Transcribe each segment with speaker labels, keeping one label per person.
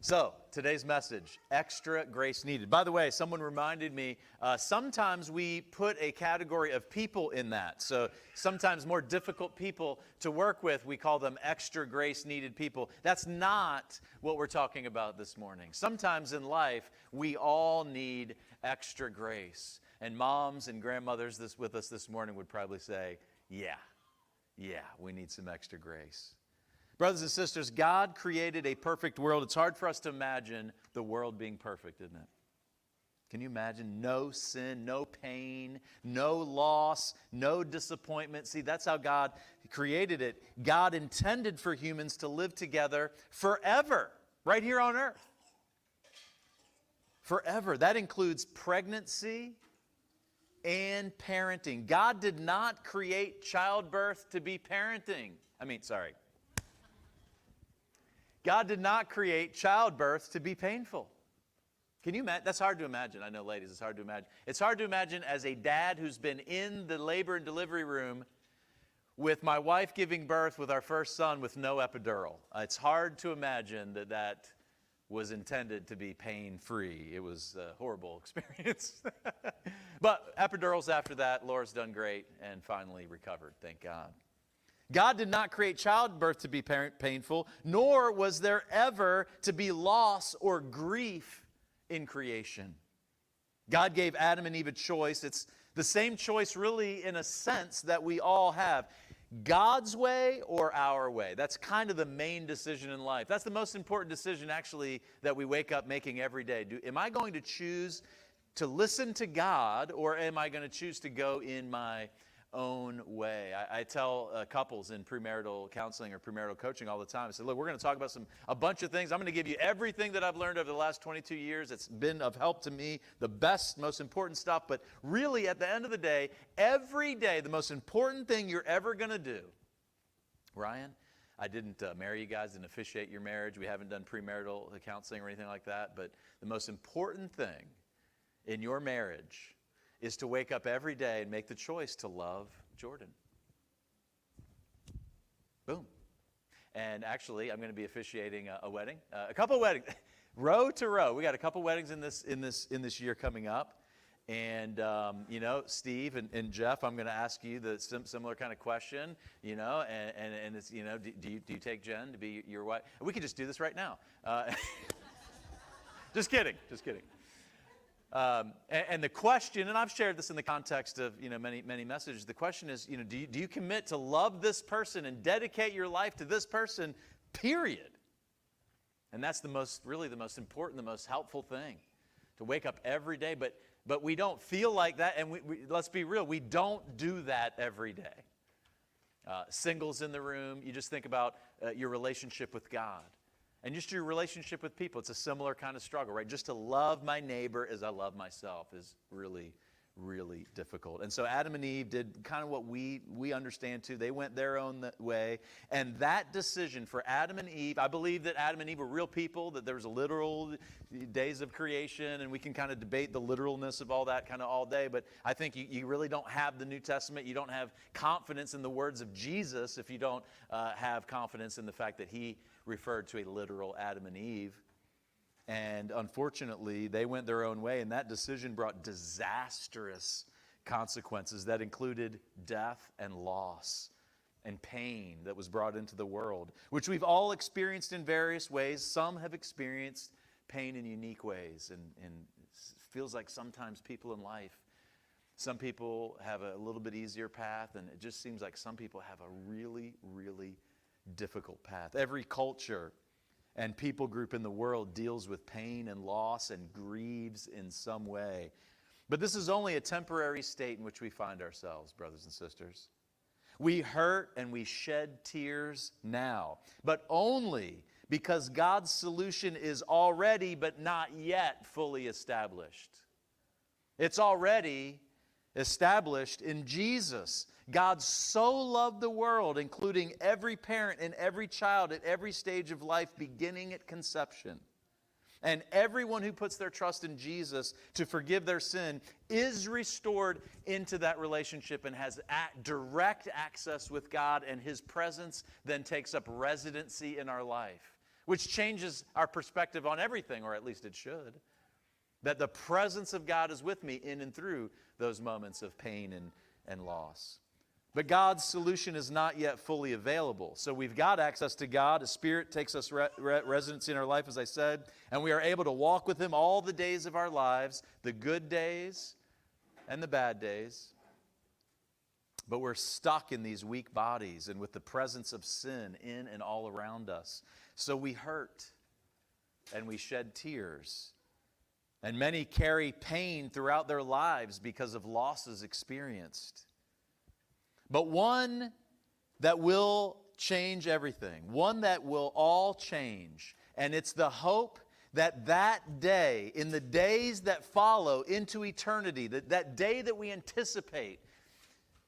Speaker 1: So, today's message, extra grace needed. By the way, someone reminded me, sometimes we put a category of people in that. So, sometimes more difficult people to work with, we call them extra grace needed people. That's not what we're talking about this morning. Sometimes in life, we all need extra grace. And moms and grandmothers with us this morning would probably say, yeah, we need some extra grace. Brothers and sisters, God created a perfect world. It's hard for us to imagine the world being perfect, isn't it? Can you imagine no sin, no pain, no loss, no disappointment? See, that's how God created it. God intended for humans to live together forever, right here on earth. Forever. That includes pregnancy and parenting. God did not create childbirth to be parenting. God did not create childbirth to be painful. Can you imagine? That's hard to imagine. I know, ladies, it's hard to imagine. It's hard to imagine as a dad who's been in the labor and delivery room with my wife giving birth with our first son with no epidural. It's hard to imagine that was intended to be pain-free. It was a horrible experience. But epidurals after that, Laura's done great and finally recovered, thank God. God did not create childbirth to be painful, nor was there ever to be loss or grief in creation. God gave Adam and Eve a choice. It's the same choice really in a sense that we all have. God's way or our way. That's kind of the main decision in life. That's the most important decision actually that we wake up making every day. Am I going to choose to listen to God, or am I going to choose to go in my own way? I tell couples in premarital counseling or premarital coaching all the time, I say, look, we're going to talk about a bunch of things. I'm going to give you everything that I've learned over the last 22 years. It's been of help to me, the best, most important stuff. But really, at the end of the day, every day, the most important thing you're ever going to do, Ryan, I didn't marry you guys, didn't officiate your marriage. We haven't done premarital counseling or anything like that. But the most important thing in your marriage is to wake up every day and make the choice to love Jordan. Boom. And actually, I'm going to be officiating a wedding, a couple of weddings, row to row. We got a couple weddings in this year coming up. And, Steve and Jeff, I'm going to ask you the similar kind of question, and it's, do you take Jen to be your wife? We could just do this right now. Just kidding. And the question, and I've shared this in the context of many messages. The question is, do you commit to love this person and dedicate your life to this person? Period. And that's the most important, the most helpful thing, to wake up every day. But we don't feel like that, and we let's be real, we don't do that every day. Singles in the room, you just think about your relationship with God. And just your relationship with people, it's a similar kind of struggle, right? Just to love my neighbor as I love myself is really, really difficult. And so Adam and Eve did kind of what we understand too. They went their own way. And that decision for Adam and Eve, I believe that Adam and Eve were real people, that there was a literal days of creation, and we can kind of debate the literalness of all that kind of all day. But I think you really don't have the New Testament. You don't have confidence in the words of Jesus if you don't have confidence in the fact that he referred to a literal Adam and Eve. And unfortunately, they went their own way, and that decision brought disastrous consequences that included death and loss and pain that was brought into the world, which we've all experienced in various ways. Some have experienced pain in unique ways, and it feels like sometimes people in life, some people have a little bit easier path, and it just seems like some people have a really, really difficult path. Every culture and people group in the world deals with pain and loss and grieves in some way. But this is only a temporary state in which we find ourselves, brothers and sisters. We hurt and we shed tears now, but only because God's solution is already but not yet fully established. It's already established in Jesus. God so loved the world, including every parent and every child at every stage of life, beginning at conception. And everyone who puts their trust in Jesus to forgive their sin is restored into that relationship and has direct access with God, and His presence then takes up residency in our life. which changes our perspective on everything, or at least it should. That the presence of God is with me in and through those moments of pain and loss. But God's solution is not yet fully available. So we've got access to God. His Spirit takes us residency in our life, as I said, and we are able to walk with Him all the days of our lives, the good days and the bad days. But we're stuck in these weak bodies and with the presence of sin in and all around us. So we hurt and we shed tears. And many carry pain throughout their lives because of losses experienced. But one that will change everything, one that will all change, and it's the hope that that day, in the days that follow into eternity, that day that we anticipate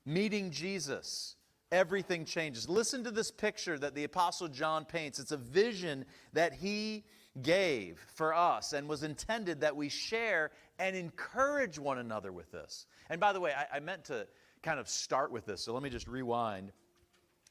Speaker 1: meeting Jesus, everything changes. Listen to this picture that the Apostle John paints. It's a vision that he gave for us and was intended that we share and encourage one another with this. And by the way, I meant to kind of start with this, so let me just rewind.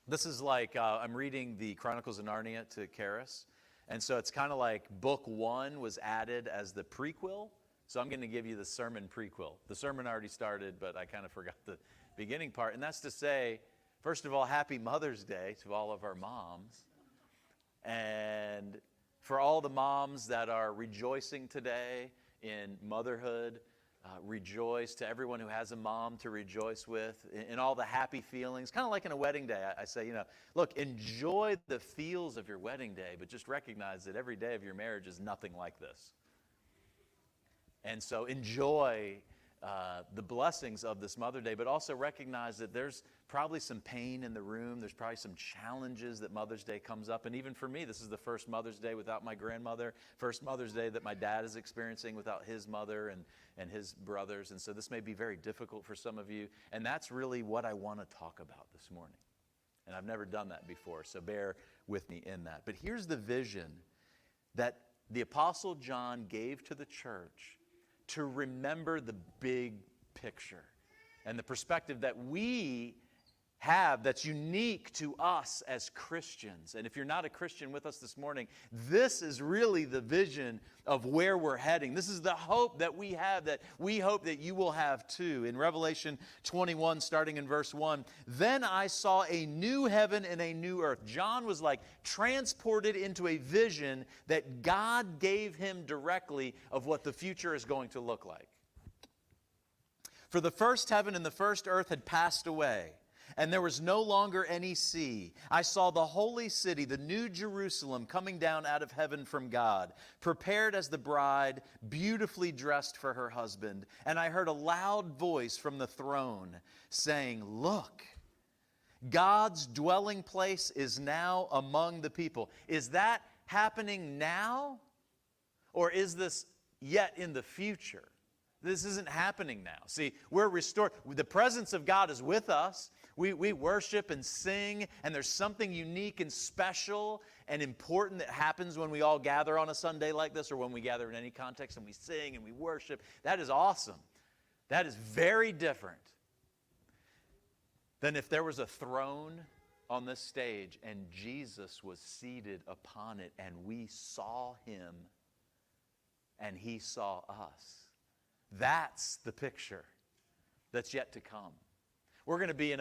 Speaker 1: This is like, I'm reading the Chronicles of Narnia to Karis, and so it's kind of like book 1 was added as the prequel, so I'm going to give you the sermon prequel. The sermon already started, but I kind of forgot the beginning part, and that's to say, first of all, Happy Mother's Day to all of our moms, and for all the moms that are rejoicing today in motherhood, rejoice. To everyone who has a mom to rejoice with, in all the happy feelings, kind of like in a wedding day. I say, look, enjoy the feels of your wedding day, but just recognize that every day of your marriage is nothing like this. And so enjoy the blessings of this Mother Day, but also recognize that there's probably some pain in the room. There's probably some challenges that Mother's Day comes up. And even for me, this is the first Mother's Day without my grandmother, first Mother's Day that my dad is experiencing without his mother and his brothers. And so this may be very difficult for some of you. And that's really what I want to talk about this morning. And I've never done that before, so bear with me in that. But here's the vision that the Apostle John gave to the church to remember the big picture and the perspective that we have that's unique to us as Christians. And if you're not a Christian with us this morning, this is really the vision of where we're heading. This is the hope that we have, that we hope that you will have too. In Revelation 21, starting in verse 1, then I saw a new heaven and a new earth. John was like transported into a vision that God gave him directly of what the future is going to look like. For the first heaven and the first earth had passed away, and there was no longer any sea. I saw the holy city, the new Jerusalem, coming down out of heaven from God, prepared as the bride, beautifully dressed for her husband. And I heard a loud voice from the throne saying, look, God's dwelling place is now among the people. Is that happening now? Or is this yet in the future? This isn't happening now. See, we're restored. The presence of God is with us. We worship and sing, and there's something unique and special and important that happens when we all gather on a Sunday like this, or when we gather in any context and we sing and we worship. That is awesome. That is very different than if there was a throne on this stage and Jesus was seated upon it and we saw him and he saw us. That's the picture that's yet to come. We're going to be in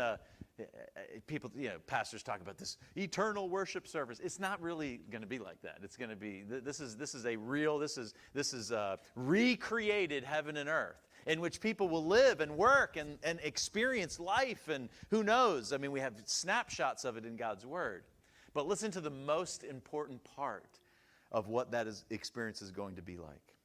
Speaker 1: people, pastors talk about this eternal worship service. It's not really going to be like that. It's going to be, this is a real, this is a recreated heaven and earth in which people will live and work and experience life, and who knows? I mean, we have snapshots of it in God's Word. But listen to the most important part of what that experience is going to be like.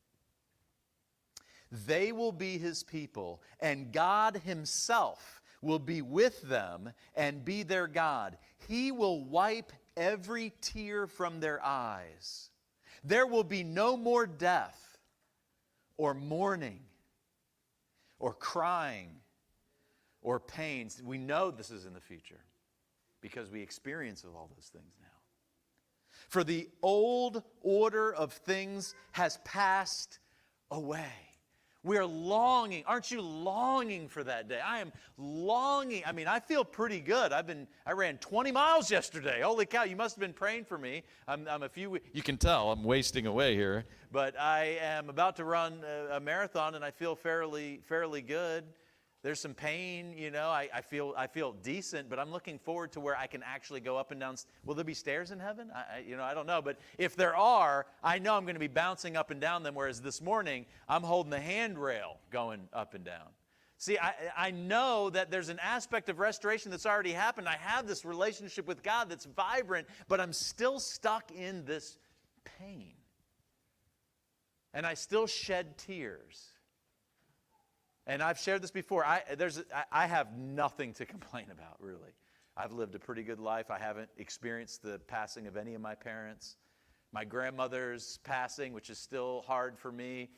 Speaker 1: They will be his people, and God himself will be with them and be their God. He will wipe every tear from their eyes. There will be no more death or mourning or crying or pain. We know this is in the future because we experience all those things now. For the old order of things has passed away. We are longing. Aren't you longing for that day? I am longing. I mean, I feel pretty good. I ran 20 miles yesterday. Holy cow, you must have been praying for me. I'm a few, you can tell I'm wasting away here. But I am about to run a marathon, and I feel fairly good. There's some pain, I feel decent, but I'm looking forward to where I can actually go up and down. Will there be stairs in heaven? I don't know. But if there are, I know I'm going to be bouncing up and down them, whereas this morning, I'm holding the handrail going up and down. See, I know that there's an aspect of restoration that's already happened. I have this relationship with God that's vibrant, but I'm still stuck in this pain. And I still shed tears. And I've shared this before. I have nothing to complain about, really. I've lived a pretty good life. I haven't experienced the passing of any of my parents. My grandmother's passing, which is still hard for me,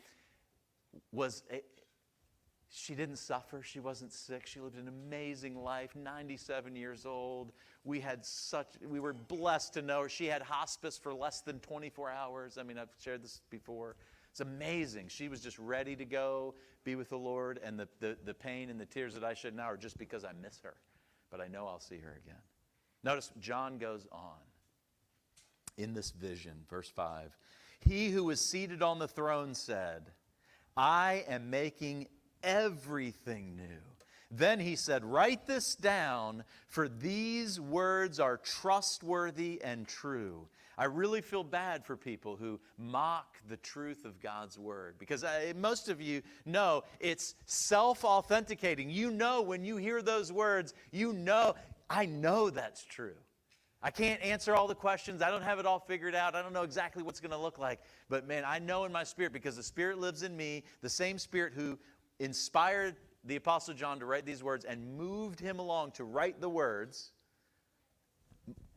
Speaker 1: she didn't suffer. She wasn't sick. She lived an amazing life, 97 years old. We were blessed to know her. She had hospice for less than 24 hours. I mean, I've shared this before. It's amazing. She was just ready to go be with the Lord, and the pain and the tears that I shed now are just because I miss her. But I know I'll see her again. Notice John goes on in this vision, verse 5. He who was seated on the throne said, I am making everything new. Then he said, write this down, for these words are trustworthy and true. I really feel bad for people who mock the truth of God's word, because most of you know it's self-authenticating. You know when you hear those words, I know that's true. I can't answer all the questions. I don't have it all figured out. I don't know exactly what's going to look like. But man, I know in my spirit, because the Spirit lives in me, the same Spirit who inspired the Apostle John to write these words and moved him along to write the words,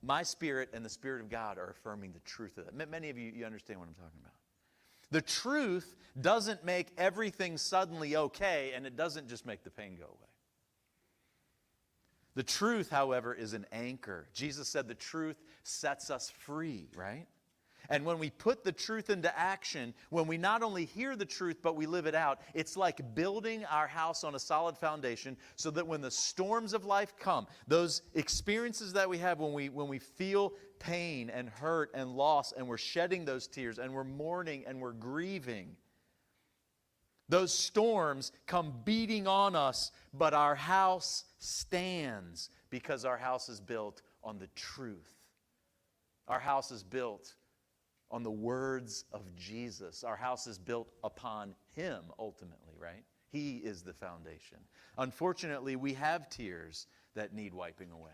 Speaker 1: my spirit and the Spirit of God are affirming the truth of that. Many of you understand what I'm talking about. The truth doesn't make everything suddenly okay, and it doesn't just make the pain go away. The truth, however, is an anchor. Jesus said the truth sets us free, right? And when we put the truth into action, when we not only hear the truth, but we live it out, it's like building our house on a solid foundation so that when the storms of life come, those experiences that we have when we feel pain and hurt and loss, and we're shedding those tears, and we're mourning and we're grieving, those storms come beating on us, but our house stands because our house is built on the truth. Our house is built on the words of Jesus. Our house is built upon Him ultimately, right? He is the foundation. Unfortunately, we have tears that need wiping away.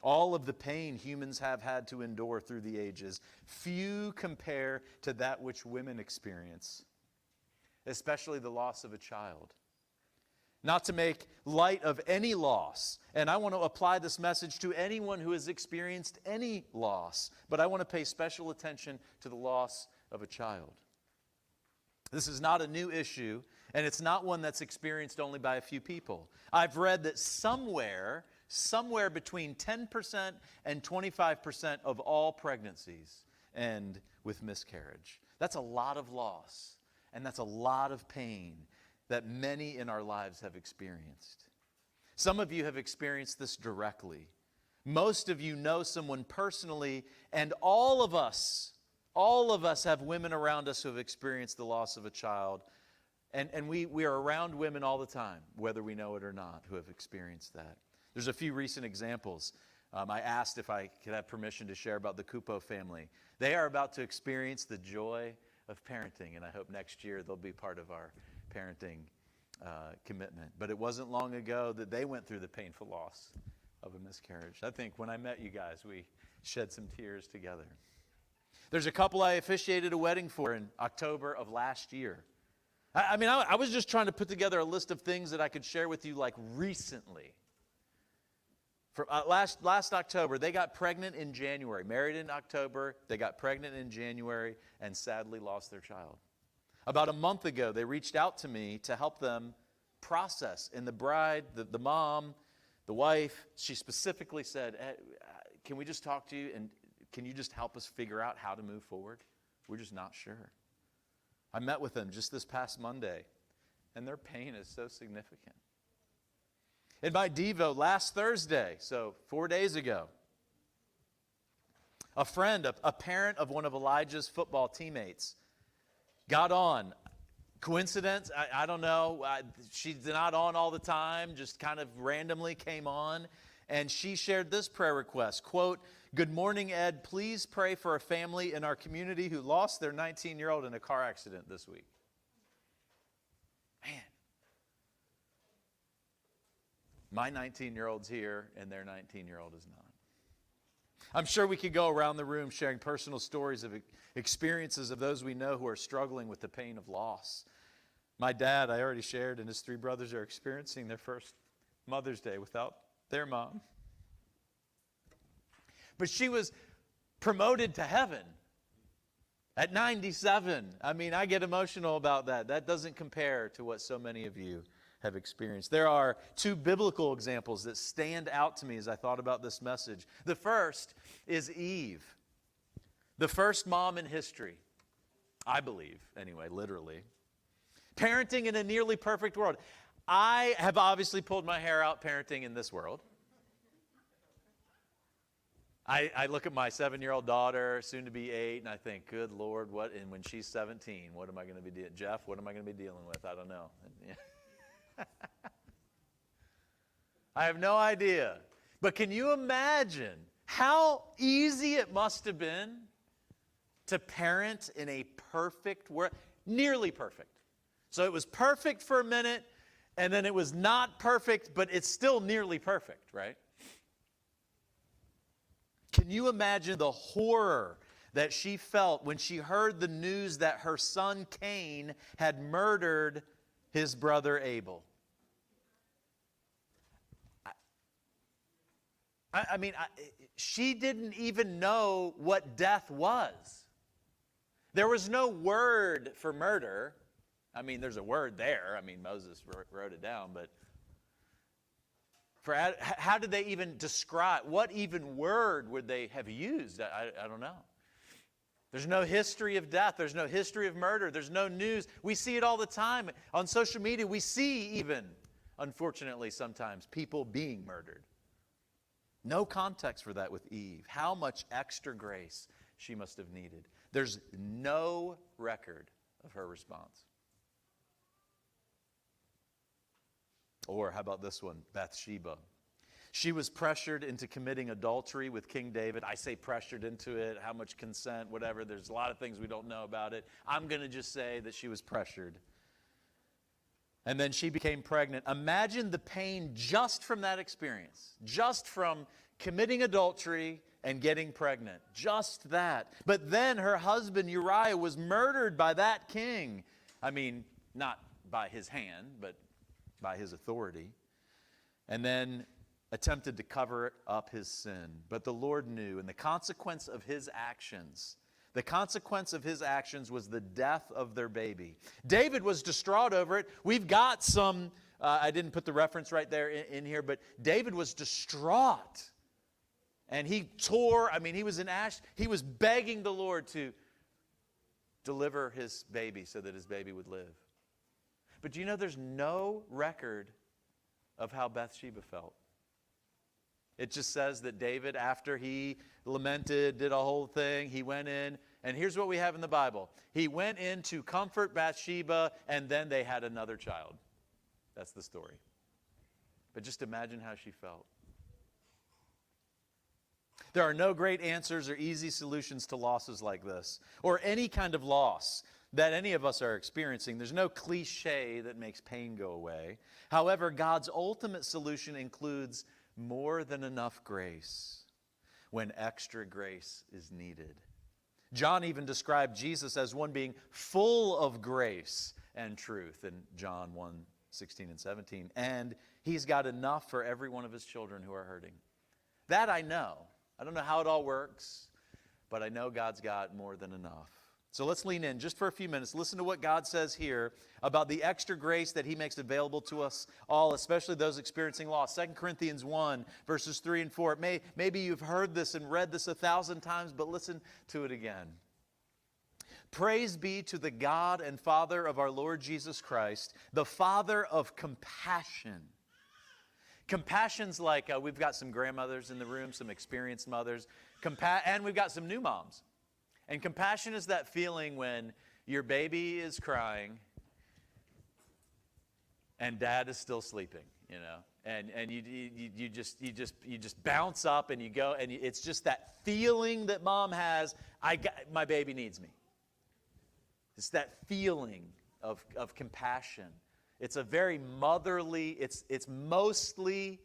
Speaker 1: All of the pain humans have had to endure through the ages, few compare to that which women experience, especially the loss of a child. Not to make light of any loss, and I want to apply this message to anyone who has experienced any loss, but I want to pay special attention to the loss of a child. This is not a new issue, and it's not one that's experienced only by a few people. I've read that somewhere between 10% and 25% of all pregnancies end with miscarriage. That's a lot of loss, and that's a lot of pain that many in our lives have experienced. Some of you have experienced this directly. Most of you know someone personally, and all of us have women around us who have experienced the loss of a child. And we are around women all the time, whether we know it or not, who have experienced that. There's a few recent examples. I asked if I could have permission to share about the Cupo family. They are about to experience the joy of parenting, and I hope next year they'll be part of our parenting commitment. But it wasn't long ago that they went through the painful loss of a miscarriage. I think when I met you guys, we shed some tears together. There's a couple I officiated a wedding for in October of last year. I was just trying to put together a list of things that I could share with you like recently. For, last October, they got pregnant in January. Married in October, they got pregnant in January and sadly lost their child. About a month ago, they reached out to me to help them process. And the bride, the mom, the wife, she specifically said, can we just talk to you and can you just help us figure out how to move forward? We're just not sure. I met with them just this past Monday, and their pain is so significant. In my Devo last Thursday, so 4 days ago, a friend, a parent of one of Elijah's football teammates, got on. Coincidence? I don't know. She's not on all the time, just kind of randomly came on. And she shared this prayer request, quote, "Good morning, Ed. Please pray for a family in our community who lost their 19-year-old in a car accident this week." Man. My 19-year-old's here, and their 19-year-old is not. I'm sure we could go around the room sharing personal stories of experiences of those we know who are struggling with the pain of loss. My dad, I already shared, and his 3 brothers are experiencing their first Mother's Day without their mom. But she was promoted to heaven at 97. I mean, I get emotional about that. That doesn't compare to what so many of you have experienced. There are 2 biblical examples that stand out to me as I thought about this message. The first is Eve, the first mom in history, I believe, anyway, literally. Parenting in a nearly perfect world. I have obviously pulled my hair out parenting in this world. I look at my 7-year-old daughter, soon to be 8, and I think, good Lord, what? And when she's 17, what am I going to be doing? Jeff, what am I going to be dealing with? I don't know. I have no idea. But can you imagine how easy it must have been to parent in a perfect world? Nearly perfect. So it was perfect for a minute, and then it was not perfect, but it's still nearly perfect, right? Can you imagine the horror that she felt when she heard the news that her son Cain had murdered his brother Abel? I mean, she didn't even know what death was. There was no word for murder. I mean, there's a word there. I mean, Moses wrote it down, but how did they even describe, what even word would they have used? I don't know. There's no history of death. There's no history of murder. There's no news. We see it all the time. On social media, we see even, unfortunately sometimes, people being murdered. No context for that with Eve. How much extra grace she must have needed. There's no record of her response. Or how about this one, Bathsheba? She was pressured into committing adultery with King David. I say pressured into it, how much consent, whatever. There's a lot of things we don't know about it. I'm going to just say that she was pressured. And then she became pregnant. Imagine the pain just from that experience, just from committing adultery and getting pregnant, just that. But then her husband Uriah was murdered by that king. I mean, not by his hand, but by his authority. And then attempted to cover up his sin. But the Lord knew, and the consequence of his actions was the death of their baby. David was distraught over it. We've got some, I didn't put the reference right there in here, but David was distraught. And he was in ash. He was begging the Lord to deliver his baby so that his baby would live. But do you know there's no record of how Bathsheba felt? It just says that David, after he lamented, did a whole thing, he went in, and here's what we have in the Bible. He went in to comfort Bathsheba, and then they had another child. That's the story. But just imagine how she felt. There are no great answers or easy solutions to losses like this, or any kind of loss that any of us are experiencing. There's no cliche that makes pain go away. However, God's ultimate solution includes more than enough grace when extra grace is needed. John even described Jesus as one being full of grace and truth in John 1:16 and 17. And he's got enough for every one of his children who are hurting. That I know. I don't know how it all works, but I know God's got more than enough. So let's lean in just for a few minutes. Listen to what God says here about the extra grace that he makes available to us all, especially those experiencing loss. 2 Corinthians 1, verses 3 and 4. Maybe you've heard this and read this 1,000 times, but listen to it again. Praise be to the God and Father of our Lord Jesus Christ, the Father of compassion. Compassion's like, we've got some grandmothers in the room, some experienced mothers, and we've got some new moms. And compassion is that feeling when your baby is crying and dad is still sleeping, you know. And you just bounce up and you go, and it's just that feeling that mom has, my baby needs me. It's that feeling of compassion. It's a very motherly, it's mostly,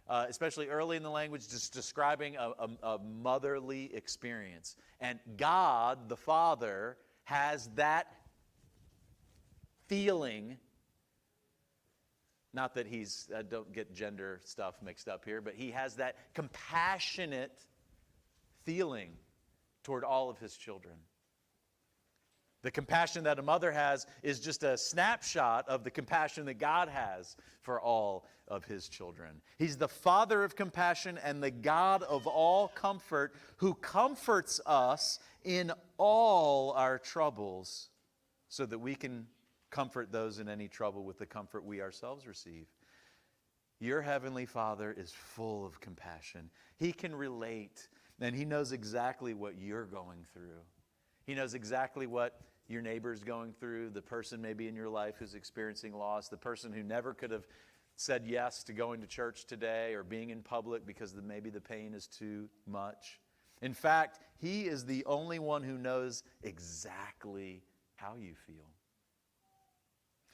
Speaker 1: especially early in the language, just describing a motherly experience. And God, the Father, has that feeling. Not that he's, don't get gender stuff mixed up here, but he has that compassionate feeling toward all of his children. The compassion that a mother has is just a snapshot of the compassion that God has for all of his children. He's the Father of compassion and the God of all comfort, who comforts us in all our troubles so that we can comfort those in any trouble with the comfort we ourselves receive. Your Heavenly Father is full of compassion. He can relate, and He knows exactly what you're going through. He knows exactly what your neighbor's going through, the person maybe in your life who's experiencing loss, the person who never could have said yes to going to church today or being in public because maybe the pain is too much. In fact, He is the only one who knows exactly how you feel.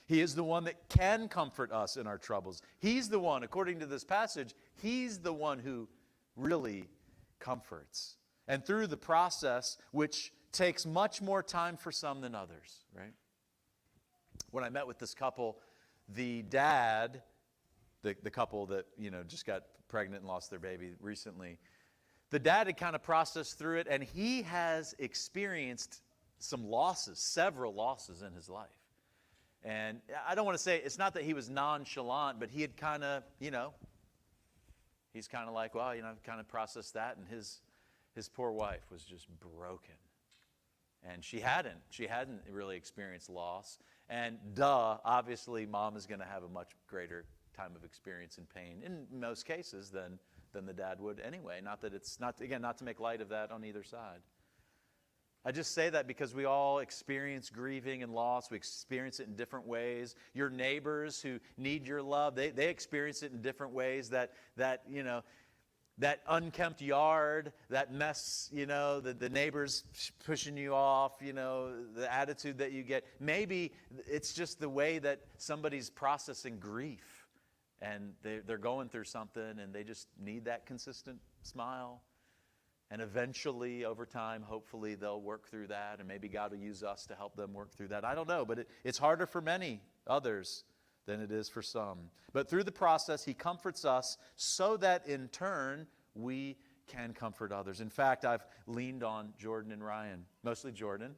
Speaker 1: He is the one that can comfort us in our troubles. He's the one, according to this passage, He's the one who really comforts. And through the process, which takes much more time for some than others, right? When I met with this couple, the dad, the couple that, just got pregnant and lost their baby recently, the dad had kind of processed through it, and he has experienced some losses, several losses in his life. And I don't want to say, it's not that he was nonchalant, but he had kind of, he's kind of like, well, I've kind of processed that, and his poor wife was just broken. And she hadn't really experienced loss. And obviously mom is going to have a much greater time of experience and pain in most cases than the dad would anyway. Not that it's not to make light of that on either side. I just say that because we all experience grieving and loss. We experience it in different ways. Your neighbors who need your love, they experience it in different ways. That unkempt yard, that mess, the neighbors pushing you off, the attitude that you get. Maybe it's just the way that somebody's processing grief, and they're going through something, and they just need that consistent smile. And eventually, over time, hopefully they'll work through that, and maybe God will use us to help them work through that. I don't know, but it's harder for many others than it is for some. But through the process, He comforts us so that in turn we can comfort others. In fact, I've leaned on Jordan and Ryan, mostly Jordan,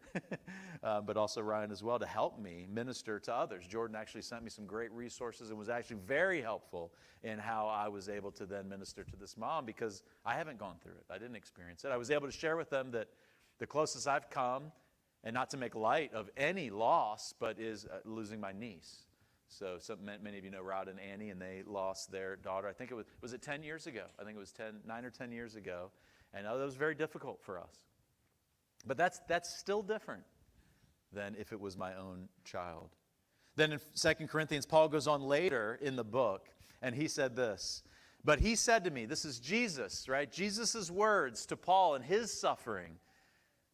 Speaker 1: but also Ryan as well, to help me minister to others. Jordan actually sent me some great resources and was actually very helpful in how I was able to then minister to this mom, because I haven't gone through it. I didn't experience it. I was able to share with them that the closest I've come, and not to make light of any loss, but is losing my niece. So many of you know Rod and Annie, and they lost their daughter. I think was it 10 years ago? I think it was 9 or 10 years ago. And that was very difficult for us. But that's still different than if it was my own child. Then in 2 Corinthians, Paul goes on later in the book, and he said this. But he said to me, this is Jesus, right? Jesus' words to Paul in his suffering.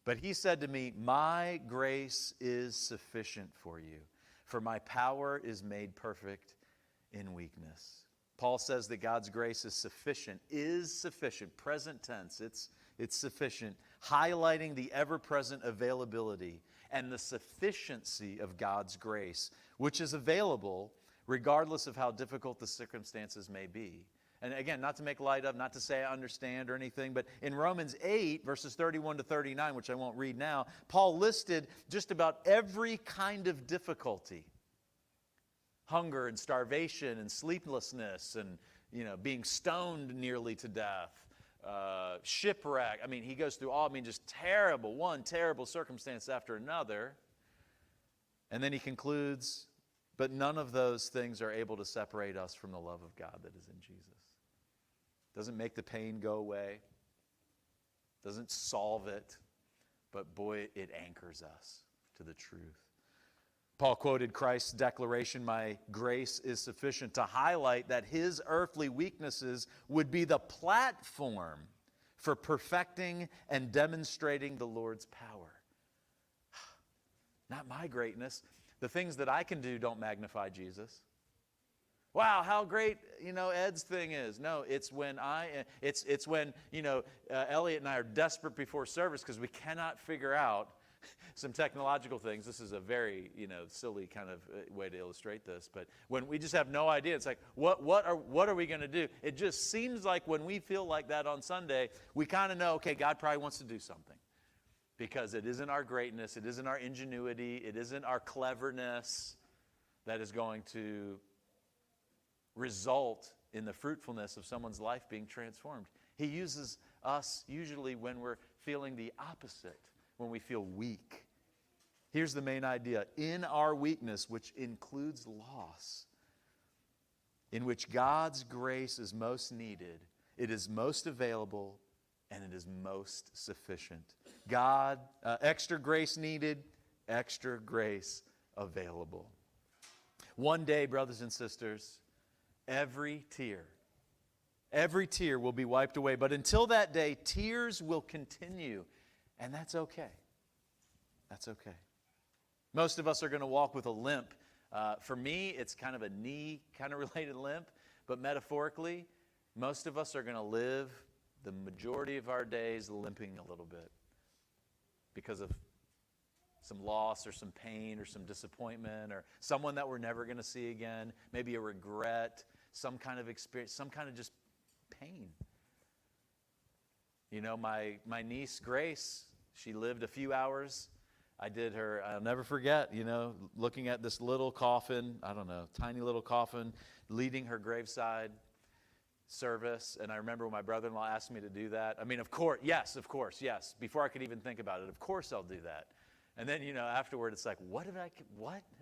Speaker 1: But he said to me, my grace is sufficient for you, for my power is made perfect in weakness. Paul says that God's grace is sufficient, present tense, it's sufficient, highlighting the ever-present availability and the sufficiency of God's grace, which is available regardless of how difficult the circumstances may be. And again, not to make light of, not to say I understand or anything, but in Romans 8, verses 31 to 39, which I won't read now, Paul listed just about every kind of difficulty. Hunger and starvation and sleeplessness and, being stoned nearly to death. shipwreck. I mean, he goes through all, just one terrible circumstance after another. And then he concludes, but none of those things are able to separate us from the love of God that is in Jesus. Doesn't make the pain go away. Doesn't solve it. But boy, it anchors us to the truth. Paul quoted Christ's declaration, "My grace is sufficient," to highlight that his earthly weaknesses would be the platform for perfecting and demonstrating the Lord's power. Not my greatness. The things that I can do don't magnify Jesus. Wow, how great, Ed's thing is. No, it's when Elliot and I are desperate before service because we cannot figure out some technological things. This is a very, silly kind of way to illustrate this. But when we just have no idea, it's like, what are we going to do? It just seems like when we feel like that on Sunday, we kind of know, okay, God probably wants to do something. Because it isn't our greatness, it isn't our ingenuity, it isn't our cleverness that is going to result in the fruitfulness of someone's life being transformed. He uses us usually when we're feeling the opposite, when we feel weak. Here's the main idea. In our weakness, which includes loss, in which God's grace is most needed, it is most available, and it is most sufficient. Extra grace needed, extra grace available. One day, brothers and sisters, every tear will be wiped away. But until that day, tears will continue. And that's okay. That's okay. Most of us are going to walk with a limp. For me, it's kind of a knee kind of related limp. But metaphorically, most of us are going to live the majority of our days limping a little bit because of some loss or some pain or some disappointment or someone that we're never going to see again, maybe a regret, some kind of experience, some kind of just pain. My niece Grace, she lived a few hours. I'll never forget, looking at this little coffin, tiny little coffin, leading her graveside service. And I remember when my brother-in-law asked me to do that. Of course, yes. Before I could even think about it, of course I'll do that. And then, afterward, it's like, what am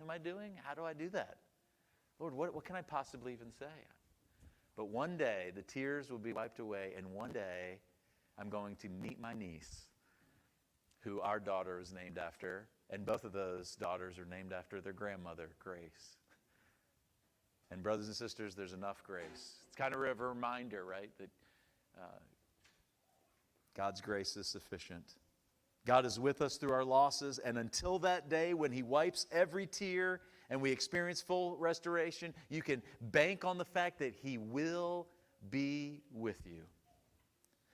Speaker 1: I doing? How do I do that? Lord, what can I possibly even say? But one day, the tears will be wiped away, and one day, I'm going to meet my niece, who our daughter is named after, and both of those daughters are named after their grandmother, Grace. And brothers and sisters, there's enough grace. It's kind of a reminder, right, that God's grace is sufficient. God is with us through our losses, and until that day when He wipes every tear and we experience full restoration, you can bank on the fact that He will be with you.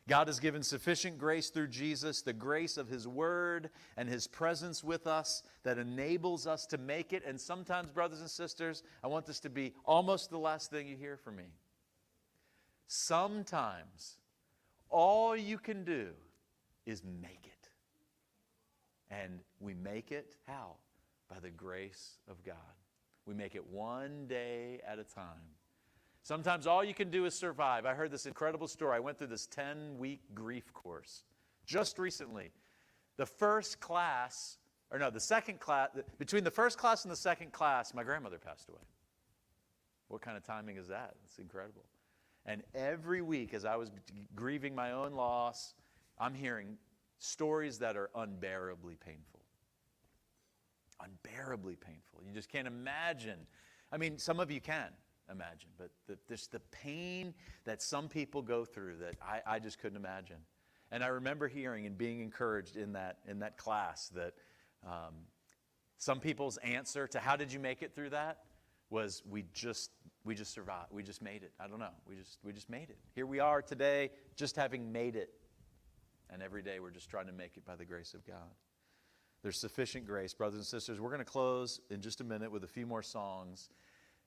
Speaker 1: God has given sufficient grace through Jesus, the grace of His Word and His presence with us that enables us to make it. And sometimes, brothers and sisters, I want this to be almost the last thing you hear from me. Sometimes, all you can do is make it. And we make it how? By the grace of God. We make it one day at a time. Sometimes all you can do is survive. I heard this incredible story. I went through this 10-week grief course just recently. The second class, between the first class and the second class, my grandmother passed away. What kind of timing is that? It's incredible. And every week as I was grieving my own loss, I'm hearing stories that are unbearably painful. Unbearably painful. You just can't imagine. Some of you can imagine, but there's the pain that some people go through that I just couldn't imagine. And I remember hearing and being encouraged in that class that some people's answer to how did you make it through that was we just survived. We just made it. I don't know. We just made it. Here we are today, just having made it. And every day we're just trying to make it by the grace of God. There's sufficient grace, brothers and sisters. We're going to close in just a minute with a few more songs.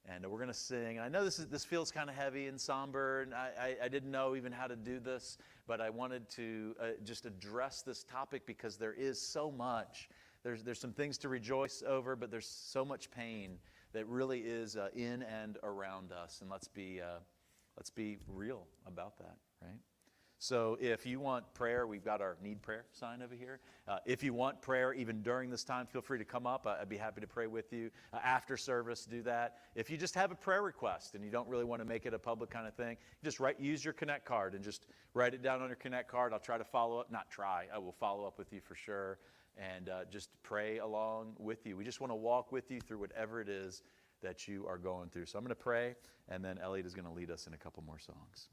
Speaker 1: And we're going to sing. And I know this feels kind of heavy and somber, and I didn't know even how to do this, but I wanted to just address this topic because there is so much. There's some things to rejoice over, but there's so much pain that really is in and around us. And let's be real about that, right? So if you want prayer, we've got our need prayer sign over here. If you want prayer even during this time, feel free to come up. I'd be happy to pray with you. After service, do that. If you just have a prayer request and you don't really want to make it a public kind of thing, just use your Connect card and just write it down on your Connect card. I'll try to follow up. Not try. I will follow up with you for sure and just pray along with you. We just want to walk with you through whatever it is that you are going through. So I'm going to pray, and then Elliot is going to lead us in a couple more songs.